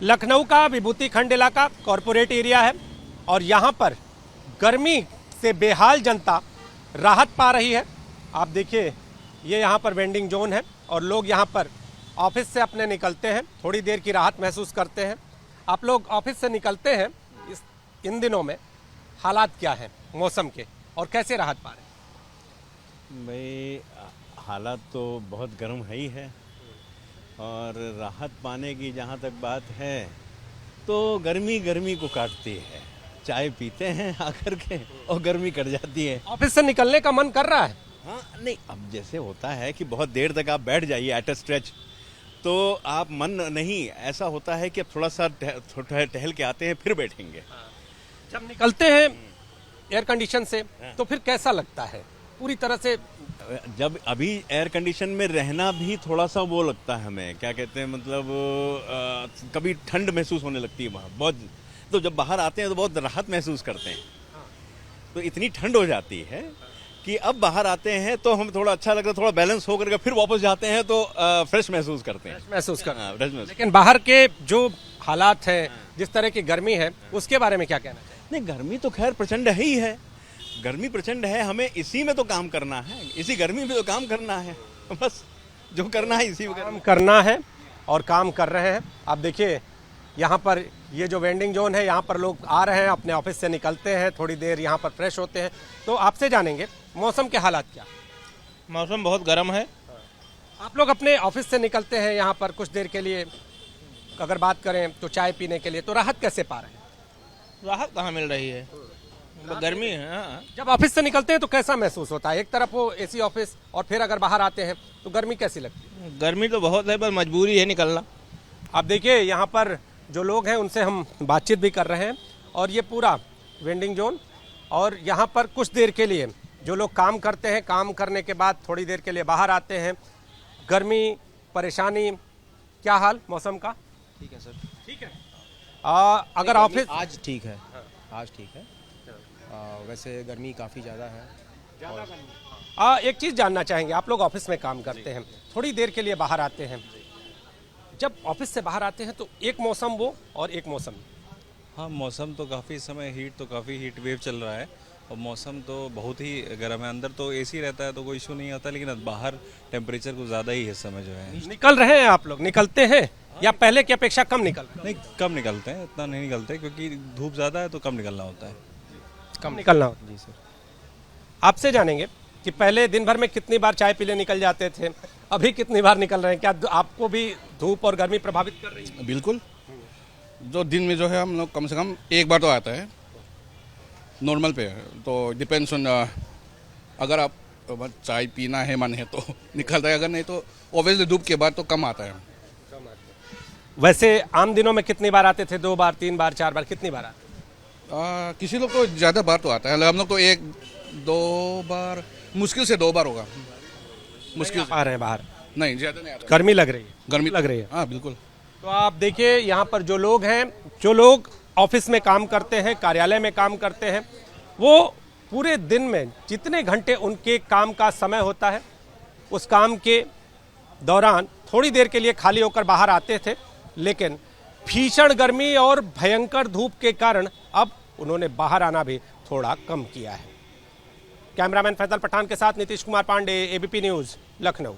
लखनऊ का विभूति खंड इलाका कॉरपोरेट एरिया है और यहाँ पर गर्मी से बेहाल जनता राहत पा रही है। आप देखिए ये यहाँ पर वेंडिंग जोन है और लोग यहाँ पर ऑफिस से अपने निकलते हैं, थोड़ी देर की राहत महसूस करते हैं। आप लोग ऑफिस से निकलते हैं, इन दिनों में हालात क्या हैं मौसम के और कैसे राहत पा रहे हैं? भाई हालात तो बहुत गर्म है ही है और राहत पाने की जहाँ तक बात है तो गर्मी गर्मी को काटती है। चाय पीते हैं आकर के और गर्मी कट जाती है। ऑफिस से निकलने का मन कर रहा है? हाँ नहीं, अब जैसे होता है कि बहुत देर तक आप बैठ जाइए एट अ स्ट्रेच तो आप मन नहीं, ऐसा होता है कि अब थोड़ा सा टहल के आते हैं फिर बैठेंगे। जब निकलते हैं एयर कंडीशन से तो फिर कैसा लगता है पूरी तरह से? जब अभी एयर कंडीशन में रहना भी थोड़ा सा वो लगता है हमें, क्या कहते हैं मतलब कभी ठंड महसूस होने लगती है वहाँ बहुत, तो जब बाहर आते हैं तो बहुत राहत महसूस करते हैं। तो इतनी ठंड हो जाती है कि अब बाहर आते हैं तो हम थोड़ा अच्छा लगता है, थोड़ा बैलेंस होकर के फिर वापस जाते हैं तो फ्रेश महसूस करते हैं। लेकिन बाहर के जो हालात हैं, जिस तरह की गर्मी है, उसके बारे में क्या कहना चाहिए? नहीं, गर्मी तो खैर प्रचंड है ही है, गर्मी प्रचंड है, हमें इसी में तो काम करना है, इसी गर्मी में तो काम करना है, बस जो करना है इसी में काम करना है और काम कर रहे हैं। आप देखिए यहाँ पर ये जो वेंडिंग जोन है, यहाँ पर लोग आ रहे हैं, अपने ऑफिस से निकलते हैं, थोड़ी देर यहाँ पर फ्रेश होते हैं। तो आपसे जानेंगे मौसम के हालात क्या? मौसम बहुत गर्म है। आप लोग अपने ऑफिस से निकलते हैं यहाँ पर कुछ देर के लिए, अगर बात करें तो चाय पीने के लिए, तो राहत कैसे पा रहे हैं? राहत कहाँ मिल रही है, गर्मी है। हाँ। जब ऑफिस से निकलते हैं तो कैसा महसूस होता है? एक तरफ वो एसी ऑफिस और फिर अगर बाहर आते हैं तो गर्मी कैसी लगती है? गर्मी तो बहुत है पर मजबूरी है निकलना। आप देखिए यहाँ पर जो लोग हैं उनसे हम बातचीत भी कर रहे हैं और ये पूरा वेंडिंग जोन और यहाँ पर कुछ देर के लिए जो लोग काम करते हैं, काम करने के बाद थोड़ी देर के लिए बाहर आते हैं। गर्मी, परेशानी, क्या हाल मौसम का? ठीक है सर। ठीक है। अगर ऑफिस आज ठीक है, आज ठीक है। वैसे गर्मी काफ़ी ज़्यादा है। एक चीज़ जानना चाहेंगे, आप लोग ऑफिस में काम करते हैं, थोड़ी देर के लिए बाहर आते हैं, जब ऑफिस से बाहर आते हैं तो एक मौसम वो और एक मौसम। हाँ, मौसम तो काफ़ी समय काफ़ी हीट वेव चल रहा है और मौसम तो बहुत ही गर्म है। अंदर तो एसी रहता है तो कोई इशू नहीं आता, लेकिन बाहर टेम्परेचर कुछ ज़्यादा ही है इस समय जो है। निकल रहे हैं आप लोग, निकलते हैं या पहले की अपेक्षा कम निकल रहे हैं? नहीं, कम निकलते हैं, इतना नहीं निकलते क्योंकि धूप ज़्यादा है तो कम निकलना होता है। कम निकलना होता है। जी सर। आपसे जानेंगे कि पहले दिन भर में कितनी बार चाय पीने निकल जाते थे, अभी कितनी बार निकल रहे हैं? क्या आपको भी धूप और गर्मी प्रभावित कर रही है? बिल्कुल, जो दिन में जो है हम लोग कम से कम एक बार तो आता है नॉर्मल पे, तो डिपेंड्स ऑन, अगर आप चाय पीना है मन है तो निकलता है, अगर नहीं तो ऑब्वियसली धूप के बाद तो कम आता है। वैसे आम दिनों में कितनी बार आते थे? 2 बार, 3 बार, 4 बार, कितनी बार आते? किसी लोग तो ज़्यादा बार तो आता है, हम लोग तो 1-2 बार, मुश्किल से 2 बार होगा। मुश्किल आ रहे हैं बाहर? नहीं, ज़्यादा नहीं आता। गर्मी लग रही है? गर्मी लग रही है। हाँ बिल्कुल। तो आप देखिए यहाँ पर जो लोग हैं, जो लोग ऑफिस में काम करते हैं, कार्यालय में काम करते हैं, वो पूरे दिन में जितने घंटे उनके काम का समय होता है, उस काम के दौरान थोड़ी देर के लिए खाली होकर बाहर आते थे, लेकिन भीषण गर्मी और भयंकर धूप के कारण अब उन्होंने बाहर आना भी थोड़ा कम किया है। कैमरामैन फैसल पठान के साथ नीतीश कुमार पांडे, एबीपी न्यूज़, लखनऊ।